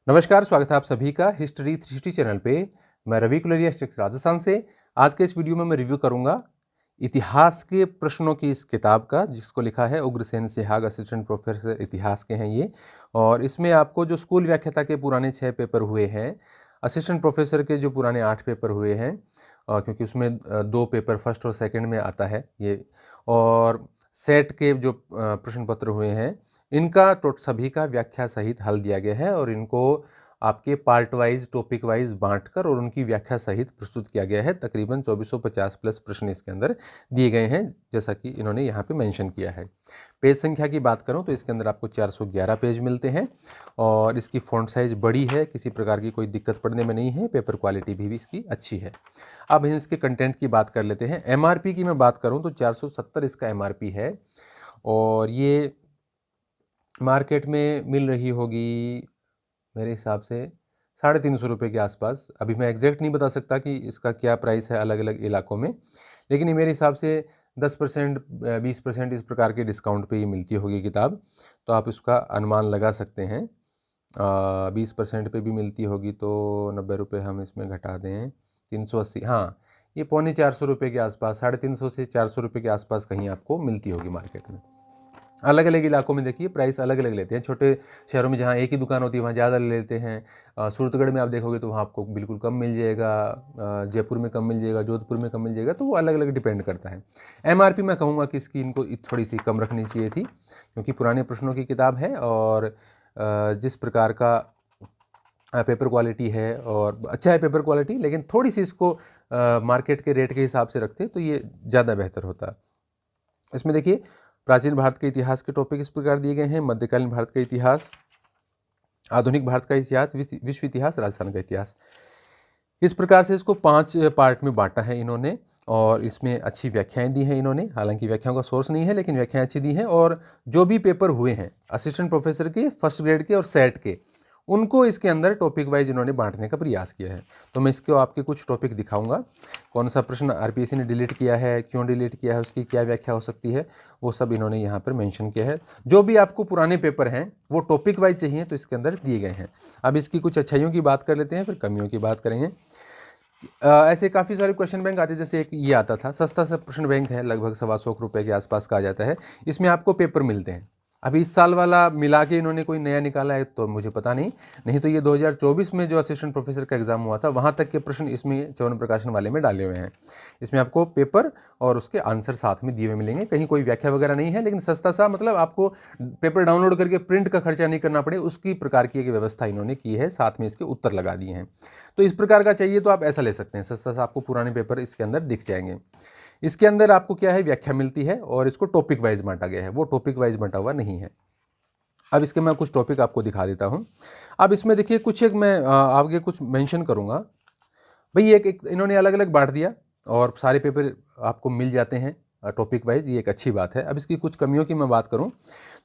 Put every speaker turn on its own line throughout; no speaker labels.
नमस्कार, स्वागत है आप सभी का हिस्ट्री 360 चैनल पे। मैं रवि कुलरिया राजस्थान से। आज के इस वीडियो में मैं रिव्यू करूंगा इतिहास के प्रश्नों की इस किताब का, जिसको लिखा है उग्रसेन सिहाग, असिस्टेंट प्रोफेसर इतिहास के हैं ये। और इसमें आपको जो स्कूल व्याख्याता के पुराने 6 पेपर हुए हैं, असिस्टेंट प्रोफेसर के जो पुराने 8 पेपर हुए हैं, क्योंकि उसमें 2 पेपर फर्स्ट और सेकंड में आता है ये, और सेट के जो प्रश्न पत्र हुए हैं, इनका सभी का व्याख्या सहित हल दिया गया है और इनको आपके पार्ट वाइज, टॉपिक वाइज बांटकर और उनकी व्याख्या सहित प्रस्तुत किया गया है। तकरीबन 2450 प्लस प्रश्न इसके अंदर दिए गए हैं, जैसा कि इन्होंने यहाँ पे मेंशन किया है। पेज संख्या की बात करूँ तो इसके अंदर आपको 411 पेज मिलते हैं और इसकी फ़ॉन्ट साइज बड़ी है, किसी प्रकार की कोई दिक्कत पड़ने में नहीं है। पेपर क्वालिटी भी इसकी अच्छी है। अब हम इसके कंटेंट की बात कर लेते हैं। MRP की मैं बात करूँ तो 470 इसका MRP है और ये मार्केट में मिल रही होगी मेरे हिसाब से 350 रुपये के आसपास। अभी मैं एग्जैक्ट नहीं बता सकता कि इसका क्या प्राइस है अलग अलग इलाकों में, लेकिन ये मेरे हिसाब से 10% 20% इस प्रकार के डिस्काउंट पे ये मिलती होगी किताब, तो आप इसका अनुमान लगा सकते हैं। 20% पे भी मिलती होगी तो 90 रुपये हम इसमें घटा दें, 380, हाँ ये 350 रुपये के आसपास, 350 से 400 रुपये के आसपास कहीं आपको मिलती होगी मार्केट में। अलग अलग इलाकों में देखिए प्राइस अलग अलग लेते हैं। छोटे शहरों में जहाँ एक ही दुकान होती है वहाँ ज़्यादा ले लेते हैं। सूरतगढ़ में आप देखोगे तो वहाँ आपको बिल्कुल कम मिल जाएगा, जयपुर में कम मिल जाएगा, जोधपुर में कम मिल जाएगा, तो वो अलग अलग डिपेंड करता है। MRP मैं कहूँगा कि इसकी इनको थोड़ी सी कम रखनी चाहिए थी, क्योंकि पुराने प्रश्नों की किताब है और जिस प्रकार का पेपर क्वालिटी है, और अच्छा है पेपर क्वालिटी, लेकिन थोड़ी सी इसको मार्केट के रेट के हिसाब से रखते तो ये ज़्यादा बेहतर होता। इसमें देखिए प्राचीन भारत के इतिहास के टॉपिक इस प्रकार दिए गए हैं: मध्यकालीन भारत का इतिहास, आधुनिक भारत का इतिहास, विश्व इतिहास, राजस्थान का इतिहास। इस प्रकार से इसको 5 पार्ट में बांटा है इन्होंने और इसमें अच्छी व्याख्याएं दी हैं इन्होंने। हालांकि व्याख्याओं का सोर्स नहीं है, लेकिन व्याख्याएं अच्छी दी हैं। और जो भी पेपर हुए हैं असिस्टेंट प्रोफेसर के, फर्स्ट ग्रेड के और सेट के, उनको इसके अंदर टॉपिक वाइज इन्होंने बांटने का प्रयास किया है। तो मैं इसको आपके कुछ टॉपिक दिखाऊंगा, कौन सा प्रश्न RPSC ने डिलीट किया है, क्यों डिलीट किया है, उसकी क्या व्याख्या हो सकती है, वो सब इन्होंने यहाँ पर मेंशन किया है। जो भी आपको पुराने पेपर हैं वो टॉपिक वाइज चाहिए तो इसके अंदर दिए गए हैं। अब इसकी कुछ अच्छाइयों की बात कर लेते हैं, फिर कमियों की बात करेंगे। ऐसे काफ़ी सारे क्वेश्चन बैंक आते हैं, जैसे एक ये आता था, सस्ता सा प्रश्न बैंक है, लगभग 125 रुपये के आसपास का आ जाता है। इसमें आपको पेपर मिलते हैं। अभी इस साल वाला मिला के इन्होंने कोई नया निकाला है तो मुझे पता नहीं तो ये 2024 में जो असिस्टेंट प्रोफेसर का एग्जाम हुआ था वहाँ तक के प्रश्न इसमें च्यवन प्रकाशन वाले में डाले हुए हैं। इसमें आपको पेपर और उसके आंसर साथ में दिए हुए मिलेंगे, कहीं कोई व्याख्या वगैरह नहीं है, लेकिन सस्ता सा, मतलब आपको पेपर डाउनलोड करके प्रिंट का खर्चा नहीं करना पड़े, उसकी प्रकार की एक व्यवस्था इन्होंने की है। साथ में इसके उत्तर लगा दिए हैं। तो इस प्रकार का चाहिए तो आप ऐसा ले सकते हैं, सस्ता सा आपको पुराने पेपर इसके अंदर दिख जाएंगे। इसके अंदर आपको क्या है, व्याख्या मिलती है और इसको टॉपिक वाइज बांटा गया है, वो टॉपिक वाइज बांटा हुआ नहीं है। अब इसके मैं कुछ टॉपिक आपको दिखा देता हूँ। अब इसमें देखिए कुछ एक मैं आगे कुछ मेंशन करूँगा। भाई एक इन्होंने अलग अलग बांट दिया और सारे पेपर आपको मिल जाते हैं टॉपिक वाइज, ये एक अच्छी बात है। अब इसकी कुछ कमियों की मैं बात करूं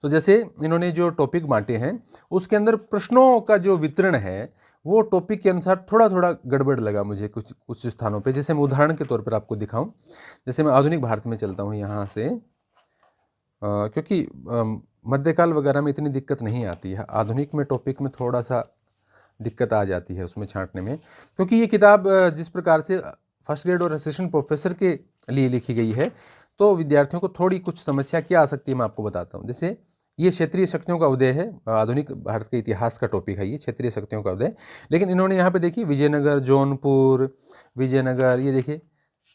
तो जैसे इन्होंने जो टॉपिक बांटे हैं उसके अंदर प्रश्नों का जो वितरण है वो टॉपिक के अनुसार थोड़ा थोड़ा गड़बड़ लगा मुझे कुछ स्थानों पे। जैसे मैं उदाहरण के तौर पर आपको दिखाऊं, जैसे मैं आधुनिक भारत में चलता हूं यहाँ से, क्योंकि मध्यकाल वगैरह में इतनी दिक्कत नहीं आती है, आधुनिक में टॉपिक में थोड़ा सा दिक्कत आ जाती है उसमें छांटने में, क्योंकि ये किताब जिस प्रकार से फर्स्ट ग्रेड और असिस्टेंट प्रोफेसर के लिए लिखी गई है तो विद्यार्थियों को थोड़ी कुछ समस्या क्या आ सकती है मैं आपको बताता हूँ। जैसे ये क्षेत्रीय शक्तियों का उदय है, आधुनिक भारत के इतिहास का टॉपिक है ये, क्षेत्रीय शक्तियों का उदय। लेकिन इन्होंने यहाँ पे देखिए विजयनगर, जौनपुर, विजयनगर, ये देखिए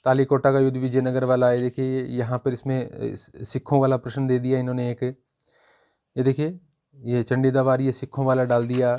तालीकोटा का युद्ध विजयनगर वाला, ये देखिए यहाँ पर इसमें सिखों वाला प्रश्न दे दिया इन्होंने एक, ये देखिए ये चंडीदावार, ये सिखों वाला डाल दिया।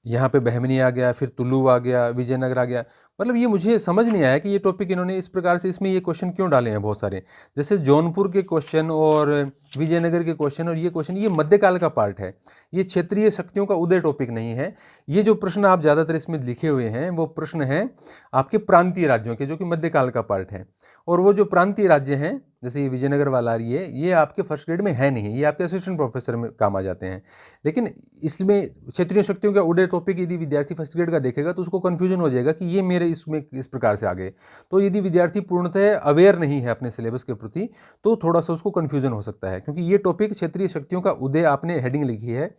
यहाँ पे बहमनी आ गया, फिर तुलू आ गया, विजयनगर आ गया। मतलब ये मुझे समझ नहीं आया कि ये टॉपिक इन्होंने इस प्रकार से इसमें ये क्वेश्चन क्यों डाले हैं बहुत सारे। जैसे जौनपुर के क्वेश्चन और विजयनगर के क्वेश्चन और ये क्वेश्चन, ये मध्यकाल का पार्ट है, ये क्षेत्रीय शक्तियों का उदय टॉपिक नहीं है। ये जो प्रश्न आप ज़्यादातर इसमें लिखे हुए हैं वो प्रश्न हैं आपके प्रांतीय राज्यों के, जो कि मध्यकाल का पार्ट है। और वो जो प्रांतीय राज्य हैं, जैसे ये विजयनगर वाला, ये आपके फर्स्ट ग्रेड में है नहीं, ये आपके असिस्टेंट प्रोफेसर में काम आ जाते हैं। लेकिन इसमें क्षेत्रीय शक्तियों का उदय टॉपिक यदि विद्यार्थी फर्स्ट ग्रेड का देखेगा तो उसको कन्फ्यूजन हो जाएगा कि ये मेरे इसमें इस प्रकार से आ गए। तो यदि विद्यार्थी पूर्णतः अवेयर नहीं है अपने सिलेबस के प्रति तो थोड़ा सा उसको कन्फ्यूजन हो सकता है, क्योंकि ये टॉपिक क्षेत्रीय शक्तियों का उदय आपने हेडिंग लिखी है,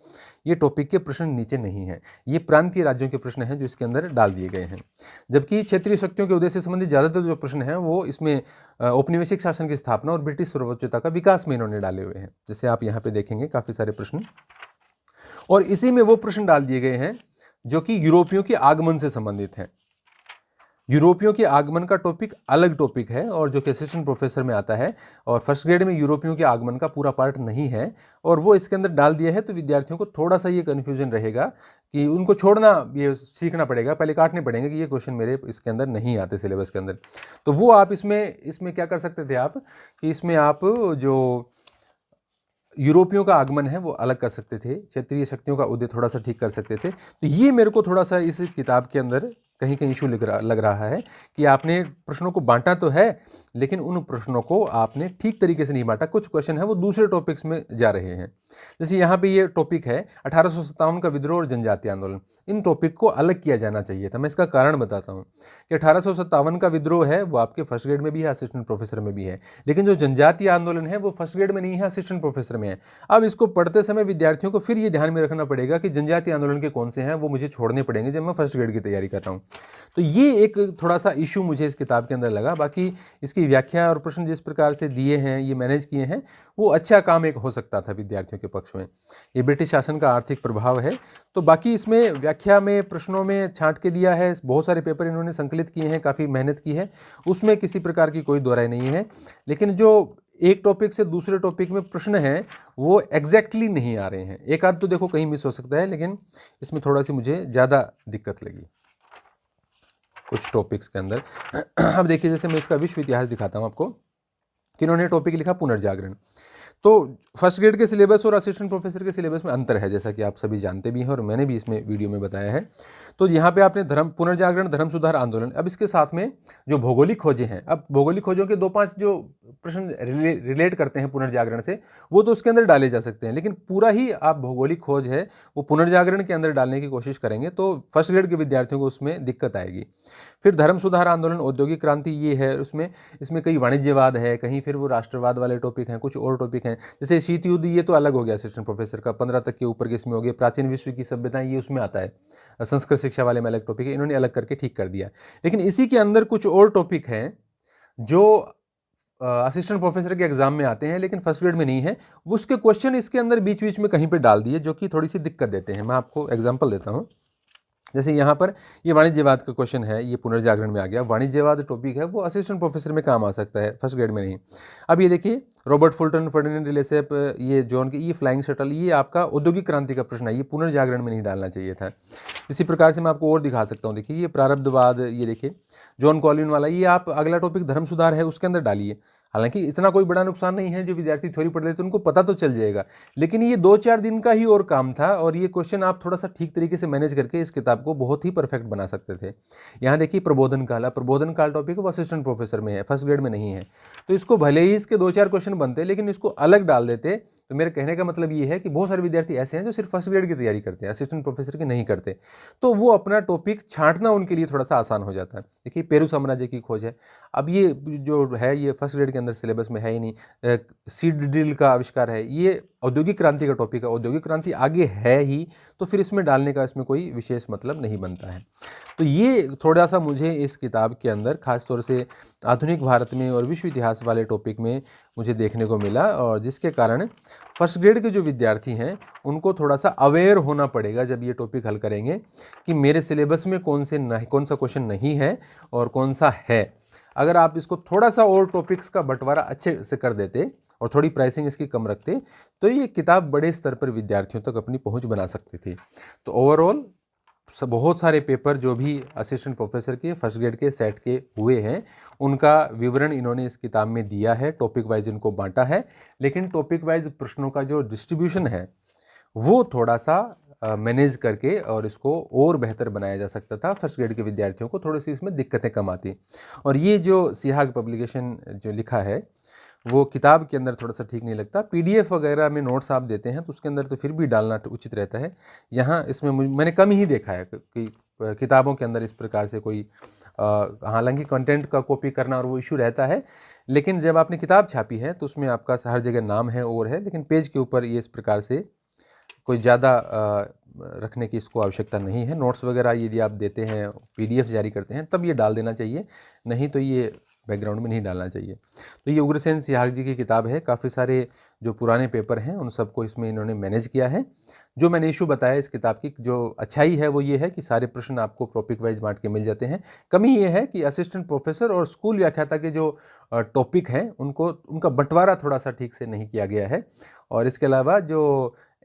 ये टॉपिक के प्रश्न नीचे नहीं हैं, ये प्रांतीय राज्यों के प्रश्न हैं जो इसके अंदर डाल दिए गए हैं। जबकि क्षेत्रीय शक्तियों के उदय से संबंधित ज़्यादातर जो प्रश्न हैं वो इसमें औपनिवेशिक शासन की स्थापना और ब्रिटिश सर्वोच्चता का विकास में इन्होंने डाले हुए हैं। जैसे आप यहाँ पे देखेंगे काफ़ी सारे प्रश्न, और इसी में वो प्रश्न डाल दिए गए हैं जो कि यूरोपियों के आगमन से संबंधित हैं। यूरोपियों के आगमन का टॉपिक अलग टॉपिक है और जो कि असिस्टेंट प्रोफेसर में आता है, और फर्स्ट ग्रेड में यूरोपियों के आगमन का पूरा पार्ट नहीं है और वो इसके अंदर डाल दिया है। तो विद्यार्थियों को थोड़ा सा ये कन्फ्यूजन रहेगा कि उनको छोड़ना, ये सीखना पड़ेगा, पहले काटने पड़ेंगे कि ये क्वेश्चन मेरे इसके अंदर नहीं आते सिलेबस के अंदर। तो वो आप इसमें क्या कर सकते थे आप कि इसमें आप जो यूरोपियों का आगमन है वो अलग कर सकते थे, क्षेत्रीय शक्तियों का उदय थोड़ा सा ठीक कर सकते थे। तो ये मेरे को थोड़ा सा इस किताब के अंदर कहीं कहीं इशू लग रहा है कि आपने प्रश्नों को बांटा तो है, लेकिन उन प्रश्नों को आपने ठीक तरीके से नहीं बांटा। कुछ क्वेश्चन है वो दूसरे टॉपिक्स में जा रहे हैं। जैसे यहाँ पे ये टॉपिक है 1857 का विद्रोह और जनजातीय आंदोलन, इन टॉपिक को अलग किया जाना चाहिए था। मैं इसका कारण बताता हूँ कि 1857 का विद्रोह है वो आपके फर्स्ट ग्रेड में भी है, असिस्टेंट प्रोफेसर में भी है, लेकिन जो जनजातीय आंदोलन है वो फर्स्ट ग्रेड में नहीं है, असिस्टेंट प्रोफेसर में है। अब इसको पढ़ते समय विद्यार्थियों को फिर ये ध्यान में रखना पड़ेगा कि जनजातीय आंदोलन के कौन से हैं वो मुझे छोड़ने पड़ेंगे जब मैं फर्स्ट ग्रेड की तैयारी कर रहा हूँ। तो ये एक थोड़ा सा इशू मुझे इस किताब के अंदर लगा। बाकी इसकी व्याख्या और प्रश्न जिस प्रकार से दिए हैं, ये मैनेज किए हैं, वो अच्छा काम एक हो सकता था विद्यार्थियों के पक्ष में। ये ब्रिटिश शासन का आर्थिक प्रभाव है। तो बाकी इसमें व्याख्या में, प्रश्नों में छांट के दिया है, बहुत सारे पेपर इन्होंने संकलित किए हैं, काफ़ी मेहनत की है, उसमें किसी प्रकार की कोई दो राय नहीं है। लेकिन जो एक टॉपिक से दूसरे टॉपिक में प्रश्न हैं वो एग्जैक्टली नहीं आ रहे हैं। एक आध तो देखो कहीं मिस हो सकता है, लेकिन इसमें थोड़ा सी मुझे ज़्यादा दिक्कत लगी कुछ टॉपिक्स के अंदर। अब देखिए, जैसे मैं इसका विश्व इतिहास दिखाता हूँ आपको कि इन्होंने टॉपिक लिखा पुनर्जागरण। तो फर्स्ट ग्रेड के सिलेबस और असिस्टेंट प्रोफेसर के सिलेबस में अंतर है, जैसा कि आप सभी जानते भी हैं और मैंने भी इसमें वीडियो में बताया है। तो यहाँ पे आपने पुनर्जागरण, धर्म सुधार आंदोलन, अब इसके साथ में जो भौगोलिक खोजें हैं, अब भौगोलिक खोजों के 2-5 जो प्रश्न रिलेट करते हैं पुनर्जागरण से, वो तो उसके अंदर डाले जा सकते हैं, लेकिन पूरा ही आप भौगोलिक खोज है वो पुनर्जागरण के अंदर डालने की कोशिश करेंगे तो फर्स्ट ग्रेड के विद्यार्थियों को उसमें दिक्कत आएगी। फिर धर्म सुधार आंदोलन, औद्योगिक क्रांति, ये है, इसमें कई वाणिज्यवाद है, कहीं फिर वो राष्ट्रवाद वाले टॉपिक हैं, कुछ और टॉपिक हैं, जैसे शीत युद्ध, ये तो अलग हो गया असिस्टेंट प्रोफेसर का, 15 तक के ऊपर के इसमें हो गया। प्राचीन विश्व की सभ्यताएं, ये उसमें आता है, संस्कृत शिक्षा वाले में अलग टॉपिक है, इन्होंने अलग करके ठीक कर दिया। लेकिन इसी के अंदर कुछ और टॉपिक हैं जो असिस्टेंट प्रोफेसर के एग्जाम में आते हैं लेकिन फर्स्ट ग्रेड में नहीं है, वो उसके क्वेश्चन इसके अंदर बीच बीच में कहीं पे डाल दिए जो कि थोड़ी सी दिक्कत देते हैं। मैं आपको एग्जांपल देता हूँ। जैसे यहाँ पर ये वाणिज्यवाद का क्वेश्चन है, ये पुनर्जागरण में आ गया। वाणिज्यवाद टॉपिक है वो असिस्टेंट प्रोफेसर में काम आ सकता है, फर्स्ट ग्रेड में नहीं। अब ये देखिए, रॉबर्ट फुल्टन, फर्डिनेंड लेसेप, ये जॉन की ये फ्लाइंग शटल, ये आपका औद्योगिक क्रांति का प्रश्न है, ये पुनर्जागरण में नहीं डालना चाहिए था। इसी प्रकार से मैं आपको और दिखा सकता हूँ। देखिए, ये प्रारब्धवाद, ये देखिए जॉन कॉलिन वाला, ये आप अगला टॉपिक धर्म सुधार है उसके अंदर डालिए। हालांकि इतना कोई बड़ा नुकसान नहीं है, जो विद्यार्थी थ्योरी पढ़ लेते हैं उनको पता तो चल जाएगा, लेकिन ये 2-4 दिन का ही और काम था और ये क्वेश्चन आप थोड़ा सा ठीक तरीके से मैनेज करके इस किताब को बहुत ही परफेक्ट बना सकते थे। यहाँ देखिए प्रबोधन काल टॉपिक वो असिस्टेंट प्रोफेसर में है, फर्स्ट ग्रेड में नहीं है। तो इसको भले ही इसके 2-4 क्वेश्चन बनते लेकिन इसको अलग डाल देते। तो मेरे कहने का मतलब ये है कि बहुत सारे विद्यार्थी ऐसे हैं जो सिर्फ फर्स्ट ग्रेड की तैयारी करते हैं, असिस्टेंट प्रोफेसर की नहीं करते, तो वो अपना टॉपिक छांटना उनके लिए थोड़ा सा आसान हो जाता है। देखिए, पेरू साम्राज्य की खोज है, अब ये जो है ये फर्स्ट ग्रेड के अंदर सिलेबस में है ही नहीं। सीड ड्रिल का आविष्कार है, ये औद्योगिक क्रांति का टॉपिक है, औद्योगिक क्रांति आगे है ही, तो फिर इसमें डालने का इसमें कोई विशेष मतलब नहीं बनता है। तो ये थोड़ा सा मुझे इस किताब के अंदर खासतौर से आधुनिक भारत में और विश्व इतिहास वाले टॉपिक में मुझे देखने को मिला, और जिसके कारण फर्स्ट ग्रेड के जो विद्यार्थी हैं उनको थोड़ा सा अवेयर होना पड़ेगा जब ये टॉपिक हल करेंगे कि मेरे सिलेबस में कौन सा क्वेश्चन नहीं है और कौन सा है। अगर आप इसको थोड़ा सा और टॉपिक्स का बंटवारा अच्छे से कर देते और थोड़ी प्राइसिंग इसकी कम रखते तो ये किताब बड़े स्तर पर विद्यार्थियों तक अपनी पहुंच बना सकती थी। तो ओवरऑल बहुत सारे पेपर जो भी असिस्टेंट प्रोफेसर के फर्स्ट ग्रेड के सेट के हुए हैं उनका विवरण इन्होंने इस किताब में दिया है, टॉपिक वाइज इनको बांटा है, लेकिन टॉपिक वाइज प्रश्नों का जो डिस्ट्रीब्यूशन है वो थोड़ा सा मैनेज करके और इसको और बेहतर बनाया जा सकता था। फर्स्ट ग्रेड के विद्यार्थियों को थोड़ी सी इसमें दिक्कतें कम आती। और ये जो सिहाग पब्लिकेशन जो लिखा है वो किताब के अंदर थोड़ा सा ठीक नहीं लगता। पीडीएफ वगैरह में नोट्स आप देते हैं तो उसके अंदर तो फिर भी डालना उचित रहता है। यहाँ इसमें मैंने कम ही देखा है कि किताबों के अंदर इस प्रकार से कोई, हालांकि कंटेंट का कॉपी करना और वो इशू रहता है, लेकिन जब आपने किताब छापी है तो उसमें आपका हर जगह नाम है और है, लेकिन पेज के ऊपर ये इस प्रकार से कोई ज़्यादा रखने की इसको आवश्यकता नहीं है। नोट्स वगैरह यदि आप देते हैं, पीडीएफ जारी करते हैं, तब ये डाल देना चाहिए, नहीं तो ये बैकग्राउंड में नहीं डालना चाहिए। तो ये उग्रसेन सिहाग जी की किताब है। काफ़ी सारे जो पुराने पेपर हैं उन सबको इसमें इन्होंने मैनेज किया है। जो मैंने इशू बताया इस किताब की, जो अच्छाई है वो ये है कि सारे प्रश्न आपको टॉपिक वाइज बांट के मिल जाते हैं। कमी ये है कि असिस्टेंट प्रोफेसर और स्कूल व्याख्याता के जो टॉपिक हैं उनका बंटवारा थोड़ा सा ठीक से नहीं किया गया है। और इसके अलावा जो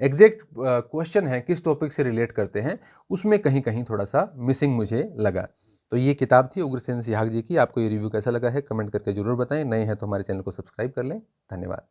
एग्जैक्ट क्वेश्चन है किस टॉपिक से रिलेट करते हैं, उसमें कहीं कहीं थोड़ा सा मिसिंग मुझे लगा। तो ये किताब थी उग्रसेन सिहाग जी की। आपको ये रिव्यू कैसा लगा है कमेंट करके जरूर बताएं। नए हैं तो हमारे चैनल को सब्सक्राइब कर लें। धन्यवाद।